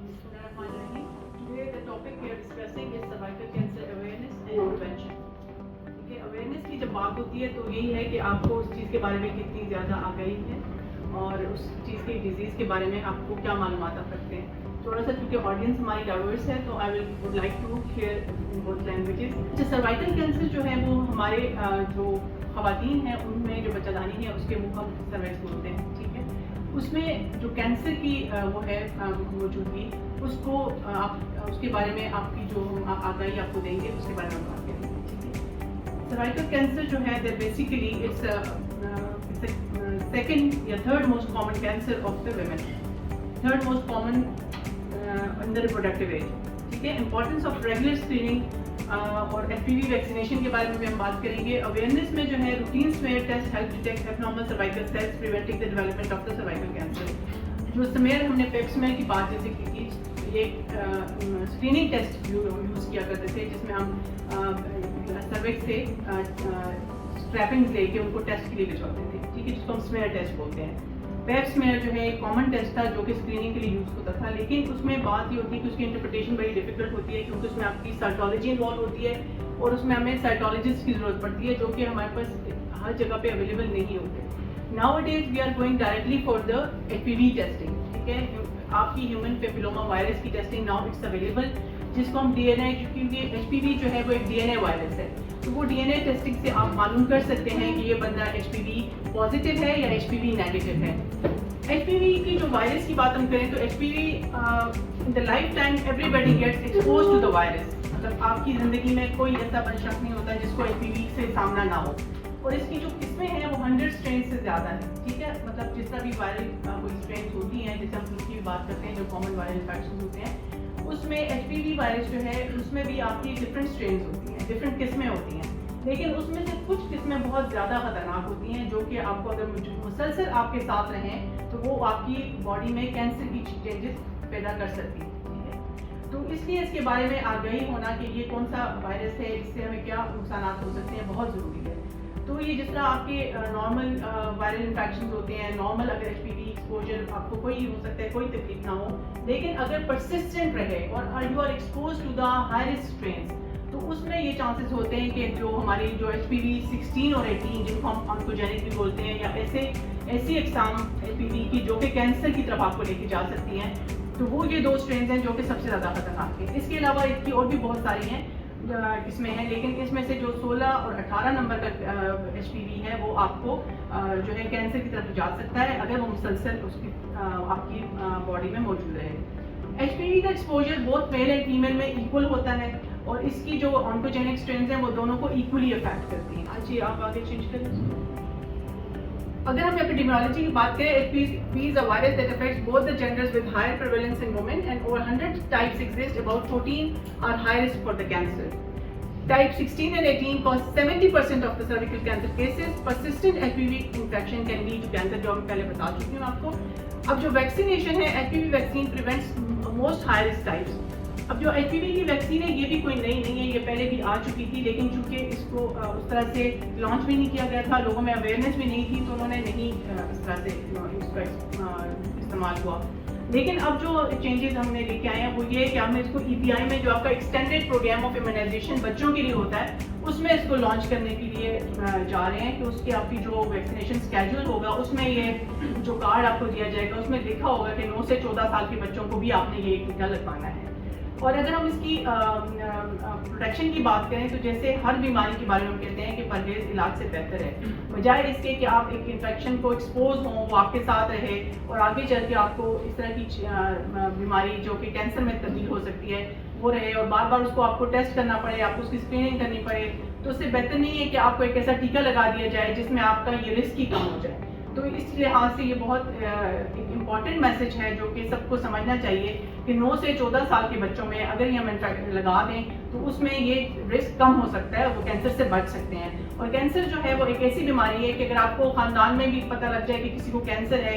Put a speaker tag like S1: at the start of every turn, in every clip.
S1: Today the topic we are discussing is cervical cancer awareness and prevention. ठीक है, awareness की जब बात होती है तो यही है कि आपको उस चीज़ के बारे में कितनी ज़्यादा आगाही है और उस चीज़ के डिजीज़ के बारे में आपको क्या मालूमात आप रखते हैं. थोड़ा सा क्योंकि ऑडियंस हमारी डाइवर्स है तो I would like to share in both languages. Cervical cancer जो है वो हमारे जो ख़वातीन हैं उनमें जो बच्चादानी है उसके मुँह हम सर्वाइक्स बोलते हैं. ठीक है, उसमें जो कैंसर की वो है मौजूदगी उसको आप उसके बारे में आपकी जो आगाही आपको देंगे उसके बारे में बात करेंगे. ठीक है, सर्वाइकल कैंसर जो है दैट बेसिकली इट्स सेकंड या third most common cancer of the women, third most common in the reproductive age. ठीक है, इंपॉर्टेंस ऑफ रेगुलर स्क्रीनिंग और एचपीवी वैक्सीनेशन के बारे में भी हम बात करेंगे. अवेयरनेस में जो है routine smear test help detect abnormal cervical cells preventing the development of the cervical cancer. जो स्मेयर हमने पेप स्मेयर की बात जैसे की थी, ये स्क्रीनिंग टेस्ट यूज़ किया करते थे जिसमें हम सर्विक्स से स्ट्रैपिंग लेके उनको टेस्ट के लिए भिजवाते थे. ठीक है, जिसको हम स्मेयर टेस्ट बोलते हैं. पेप स्मेयर जो है एक कॉमन टेस्ट था जो कि स्क्रीनिंग के लिए यूज़ होता था, लेकिन उसमें बात ये होती है कि उसकी इंटरप्रिटेशन बड़ी डिफिकल्ट होती है क्योंकि उसमें आपकी साइटोलॉजी इन्वॉल्व होती है और उसमें हमें साइटोलॉजिस्ट की ज़रूरत पड़ती है जो कि हमारे पास हर जगह पे अवेलेबल नहीं होते. Nowadays we are going directly for the HPV testing. ठीक है, आपकी ह्यूमन पेपिलोमा वायरस की टेस्टिंग नाउ इट्स अवेलेबल, जिसको हम डीएनए, क्योंकि एचपीवी जो है वो एक डीएनए वायरस है, तो वो डीएनए टेस्टिंग से आप मालूम कर सकते हैं कि ये बंदा एचपीवी पॉजिटिव है या एचपीवी नेगेटिव है. एचपीवी की जो वायरस की बात हम करें तो HPV in the life time everybody gets expose to the virus. मतलब आपकी ज़िंदगी में कोई ऐसा शख्स नहीं होता जिसको एचपीवी से सामना ना हो. और इसकी जो किस्में हैं वो 100 स्ट्रेन से ज़्यादा है. ठीक है, मतलब जिस तरह भी वायरल कोई स्ट्रेन होती हैं, जैसे हम फ्लू की बात करते हैं जो कॉमन वायरल इन्फेक्शन होते हैं, उसमें एचपीवी वायरस जो है उसमें भी आपकी डिफरेंट स्ट्रेन होती हैं, डिफरेंट किस्में होती हैं, लेकिन उसमें से कुछ किस्में बहुत ज़्यादा खतरनाक होती हैं जो कि आपको अगर मुसलसल आपके साथ रहें तो वो आपकी बॉडी में कैंसर की चेंजेस पैदा कर सकती हैं. ठीक है, तो इसलिए इसके बारे में आगाही होना कि ये कौन सा वायरस है, इससे हमें क्या नुकसान हो सकते हैं, बहुत ज़रूरी है. तो ये जिस तरह आपके नॉर्मल वायरल इन्फेक्शन होते हैं, नॉर्मल अगर एचपीवी एक्सपोजर आपको कोई हो सकता है, कोई तकलीफ ना हो, लेकिन अगर परसिस्टेंट रहे और you are expose to the high risk strains तो उसमें ये चांसेस होते हैं कि जो हमारी जो एचपीवी 16 और 18 जिनको हम ऑन्कोजेनिक भी बोलते हैं या ऐसी एग्जाम एचपीवी की जो कि कैंसर की तरफ आपको लेके जा सकती हैं, तो वो ये दो स्ट्रेन्स हैं जो कि सबसे ज़्यादा खतरनाक हैं. इसके अलावा इसकी और भी बहुत सारी हैं इसमें है, लेकिन इसमें से जो 16 और 18 नंबर का एचपीवी है वो आपको जो है कैंसर की तरफ जा सकता है अगर वो मुसलसल उसकी आपकी बॉडी में मौजूद रहे. एचपीवी का exposure both male and female में इक्वल होता है और इसकी जो ऑन्कोजेनिक स्ट्रेन्स हैं वो दोनों को इक्वली अफेक्ट करती हैं. अच्छी, आप आगे चेंज करें. अगर हम एपिडेमियोलॉजी की बात करें, HPV is a virus that affects both the genders with higher prevalence in women and over 100 types exist. About 14 are high risk for the cancer. Type 16 and 18 cause 70% of the cervical cancer cases. Persistent HPV infection can lead to cancer, जो मैं पहले बता चुकी हूँ आपको. अब जो vaccination है, HPV vaccine prevents most high risk types. अब जो HPV की वैक्सीन है ये भी कोई नई नहीं है, ये पहले भी आ चुकी थी, लेकिन चूंकि इसको उस तरह से लॉन्च भी नहीं किया गया था, लोगों में अवेयरनेस भी नहीं थी, तो उन्होंने नहीं इस तरह से इसका इस्तेमाल हुआ. लेकिन अब जो चेंजेस हमने लेके आए हैं वो ये है कि हमने इसको ईपीआई में जो आपका एक्सटेंडेड प्रोग्राम ऑफ इम्यूनाइजेशन बच्चों के लिए होता है उसमें इसको लॉन्च करने के लिए जा रहे हैं कि उसकी आपकी जो वैक्सीनेशन स्केड्यूल होगा उसमें ये जो कार्ड आपको दिया जाएगा उसमें लिखा होगा कि 9 से 14 साल के बच्चों को भी आपने ये टीका लगवाना है. और अगर हम इसकी प्रोटेक्शन की बात करें तो जैसे हर बीमारी के बारे में हम कहते हैं कि परहेज इलाज से बेहतर है, बजाय इसके कि आप एक इन्फेक्शन को एक्सपोज हों, वो आपके साथ रहे और आगे चल के आपको इस तरह की बीमारी जो कि कैंसर में तब्दील हो सकती है वो रहे और बार बार उसको आपको टेस्ट करना पड़े, आपको उसकी स्क्रीनिंग करनी पड़े, तो उससे बेहतर नहीं है कि आपको एक ऐसा टीका लगा दिया जाए जिसमें आपका ये रिस्क ही कम हो जाए. तो इस लिहाज से ये बहुत एक इम्पॉर्टेंट मैसेज है जो कि सबको समझना चाहिए कि 9 से 14 साल के बच्चों में अगर ये हम इन्फेक्शन लगा दें तो उसमें ये रिस्क कम हो सकता है, वो कैंसर से बच सकते हैं. और कैंसर जो है वो एक ऐसी बीमारी है कि अगर आपको ख़ानदान में भी पता लग जाए कि किसी को कैंसर है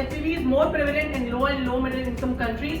S1: HPV is more prevalent in low and low middle income countries.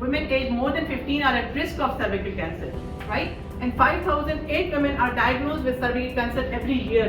S1: women aged more than 15 are at risk of cervical cancer, right? And 5,008 women are diagnosed with cervical cancer every year.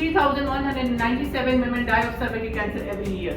S1: 3,197 women die of cervical cancer every year.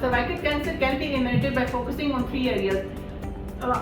S1: cervical cancer can be eliminated by focusing on 3 areas.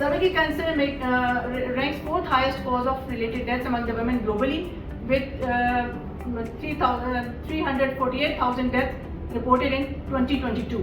S1: Cervical cancer ranks 4th highest cause of related deaths among the women globally, with 348,000 deaths reported in 2022.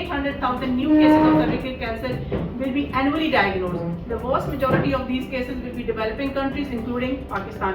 S1: 800,000 new cases of cervical cancer will be annually diagnosed. The vast majority of these cases will be developing countries including Pakistan.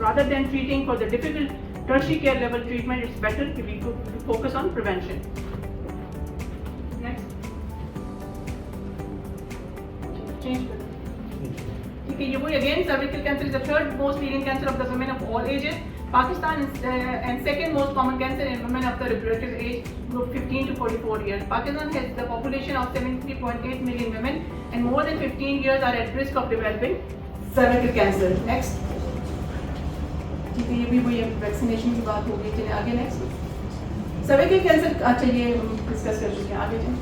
S1: rather than treating for the difficult tertiary care level treatment, it's better if we focus on prevention. Next. Change कर ठीक है. ये वही again cervical cancer is the third most leading cancer of the women of all ages. Pakistan is and second most common cancer in women of the reproductive age group 15 to 44 years. Pakistan has the population of 73.8 million women and more than 15 years are at risk of developing cervical cancer. Next. ठीक है, ये भी वही vaccination की बात हो गई. चलिए आगे नेक्स्ट. सर्विकल कैंसर, अच्छा ये डिस्कस कर चुके हैं. आगे चलें.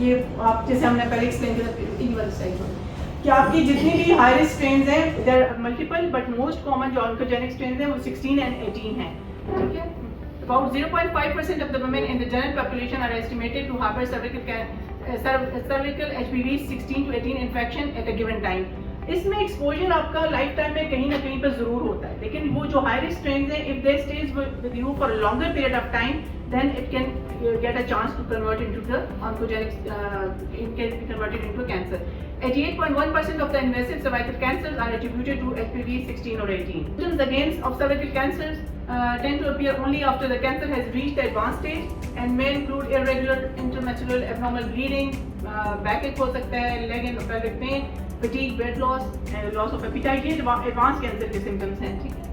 S1: ये आप जैसे हमने पहले एक्सप्लेन किया था इसी वाली साइड पर कि आपकी जितनी भी हाई रिस्क स्ट्रेन्स हैं there are multiple but most common जो ऑन्कोजेनिक स्ट्रेन्स हैं वो 16 एंड 18 हैं. ठीक है. About 0.5% of the women in the general population are estimated to harbor cervical HPV 16 to 18 infection at a given time. इसमें exposure आपका life time में कहीं ना कहीं पर जरूर होता है, लेकिन वो जो हाई रिस्क स्ट्रेन्स हैं if they stage with you for a longer period of time then it can get a chance to convert into the oncogenic, it can be converted into cancer. 88.1% of the invasive cervical cancers are attributed to HPV 16 or 18. Symptoms against of cervical cancers tend to appear only after the cancer has reached the advanced stage and may include irregular intramuscular abnormal bleeding, backache हो सकता है, leg and pelvic pain, fatigue, weight loss, loss of appetite. ये advanced cancer के symptoms हैं. ठीक है.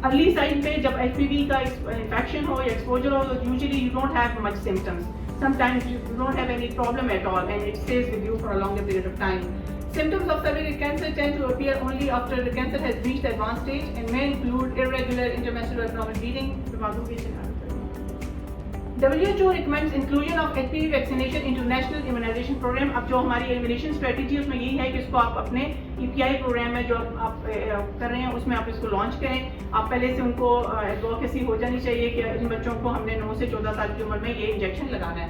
S1: Early side पे जब HPV का इन्फेक्शन हो या एक्सपोजर हो तो usually you don't have much symptoms. Sometimes you don't have any problem at all and it stage with you for a longer period of time. Symptoms of cervical cancer tend to appear only after the cancer has reached the advanced stage and may include irregular intramuscular abnormal bleeding. WHO recommends inclusion of HPV vaccination into national immunization program. अब जो हमारी immunisation strategy उसमें यही है कि इसको आप अपने EPI प्रोग्राम में जो आप कर रहे हैं उसमें आप इसको लॉन्च करें. आप पहले से उनको एडवोकेसी हो जानी चाहिए कि इन बच्चों को हमने 9 से 14 साल की उम्र में ये इंजेक्शन लगाना है.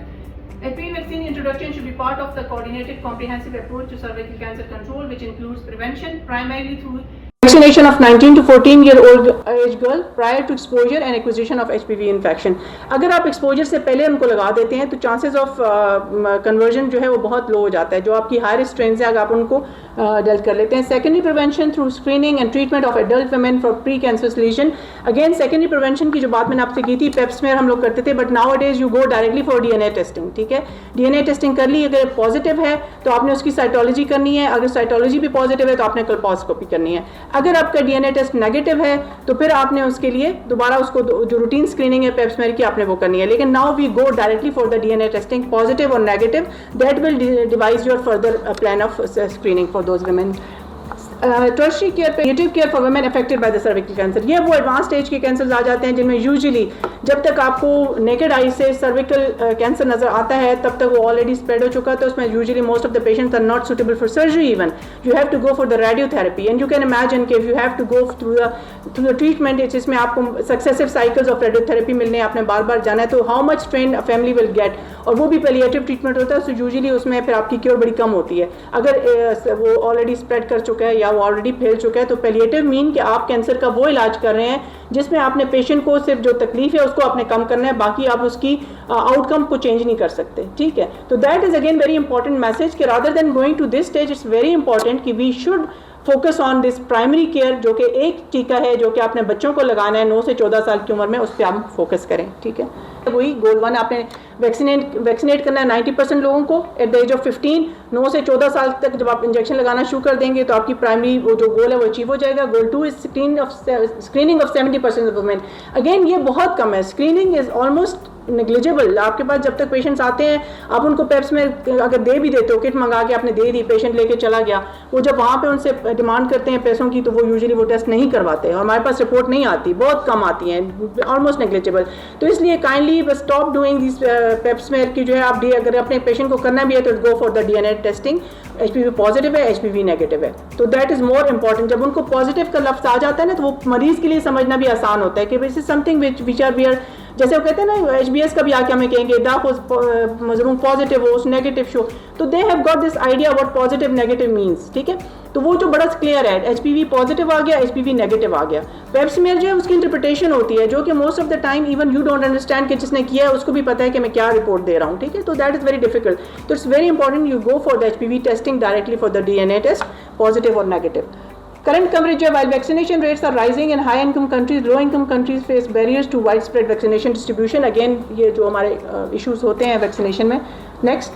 S1: HPV vaccine introduction should be part of the coordinated comprehensive approach to cervical cancer control, which includes prevention primarily through vaccination of 19 to 14-year-old age girl prior to exposure and acquisition of HPV infection. अगर आप exposure से पहले उनको लगा देते हैं तो chances of conversion जो है वो बहुत लो हो जाता है. जो आपकी हाई रिस्क स्ट्रेन्स हैं अगर आप उनको डील कर लेते हैं. Secondary prevention through screening and treatment of adult women for precancerous lesion. Again secondary prevention की जो बात मैंने आपसे की थी पेप्समेयर हम लोग करते थे but now days you go directly for DNA testing. ठीक है. DNA टेस्टिंग कर ली, अगर पॉजिटिव है तो आपने उसकी साइटोलॉजी करनी है, अगर साइटोलॉजी भी पॉजिटिव है तो आपने कोलपोस्कोपी करनी है. अगर आपका DNA टेस्ट नेगेटिव है तो फिर आपने उसके लिए दोबारा उसको जो रूटीन स्क्रीनिंग है पेप्समेयर की आपने वो करनी है. लेकिन now we go directly for the DNA testing positive और negative. That will divide your further plan of screening for those women. Tertiary care पे palliative care for women affected by the cervical cancer. ये वो advance stage के cancers आ जाते हैं जिनमें usually जब तक आपको नेकेड आई से सर्विकल कैंसर नजर आता है तब तक वो ऑलरेडी स्प्रेड हो चुका है. तो उसमें usually most of the patients are not suitable for surgery. Even you have to go for the radiotherapy and you can imagine कि if you have to go through the treatment जिसमें आपको successive cycles of radiotherapy मिलने आपने बार बार जाना है तो how much strain family will get. और वो भी पलिएटिव ट्रीटमेंट होता है तो यूजुअली उसमें फिर आपकी क्योर बड़ी कम होती है. अगर वो ऑलरेडी स्प्रेड कर चुका है या वो ऑलरेडी फैल चुका है तो पैलिएटिव मीन कि आप कैंसर का वो इलाज कर रहे हैं जिसमें आपने पेशेंट को सिर्फ जो तकलीफ है उसको आपने कम करना है, बाकी आप उसकी आउटकम को चेंज नहीं कर सकते. ठीक है. तो that is again very important message कि rather than going to this stage it's very important कि we should focus on this primary care जो कि एक टीका है जो कि आपने बच्चों को लगाना है 9 से 14 साल की उम्र में, उस पर आप फोकस करें. ठीक है. वही गोल 1 आपने वैक्सीनेट करना है 90% लोगों को एट द एज ऑफ 15. 9 से 14 साल तक जब आप इंजेक्शन लगाना शुरू कर देंगे तो आपकी प्राइमरी वो जो गोल है वो अचीव हो जाएगा. गोल 2 is screening of 70% of women. Again ये बहुत कम है. Screening is almost negligible. आपके पास जब तक पेशेंट्स आते हैं आप उनको पेप्स में अगर दे भी देते हो, किट मंगा के आपने दे दी, पेशेंट लेके चला गया, वो जब वहाँ पे उनसे डिमांड करते हैं पैसों की तो वो यूजुअली वो टेस्ट नहीं करवाते और हमारे पास रिपोर्ट नहीं आती, बहुत कम आती हैं, ऑलमोस्ट नेग्लिजिबल. तो इसलिए kindly stop doing this Pap smear की जो है आप अगर अपने पेशेंट को करना भी है तो गो for the DNA testing. HPV positive है, HPV नेगेटिव है, तो दैट इज मोर इंपॉर्टेंट. जब उनको पॉजिटिव का लफ्ज आ जाता है ना तो वो मरीज के लिए समझना भी आसान होता है कि this is something which are we are, जैसे वो कहते हैं ना HBS का भी आके हमें कहेंगे दैट वाज मजरूम पॉजिटिव वाज नेगेटिव शो, तो they have got this idea what positive negative means. ठीक है. तो वो जो बड़ा क्लियर है HPV पॉजिटिव आ गया, HPV नेगेटिव आ गया. पेप्समेयर जो है उसकी इंटरप्रिटेशन होती है जो कि most of the time even you don't understand कि जिसने किया है उसको भी पता है कि मैं क्या रिपोर्ट दे रहा हूँ. ठीक है. तो दैट इज वेरी डिफिकल्ट. तो it's very important you go for the HPV testing directly for the DNA test positive और negative. Current coverage while vaccination rates are rising in high income countries, low income countries face barriers to widespread vaccination distribution. Again ये जो हमारे issues होते हैं vaccination में. Next.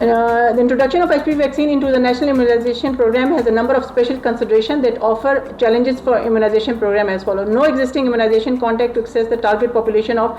S1: The introduction of HPV vaccine into the national immunization program has a number of special considerations that offer challenges for immunization program as follows. No existing immunization contact to access the target population of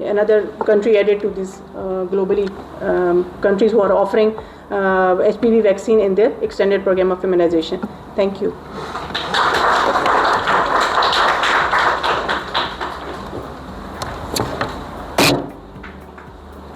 S1: another country added to this globally countries who are offering HPV vaccine in their extended program of immunization. Thank you.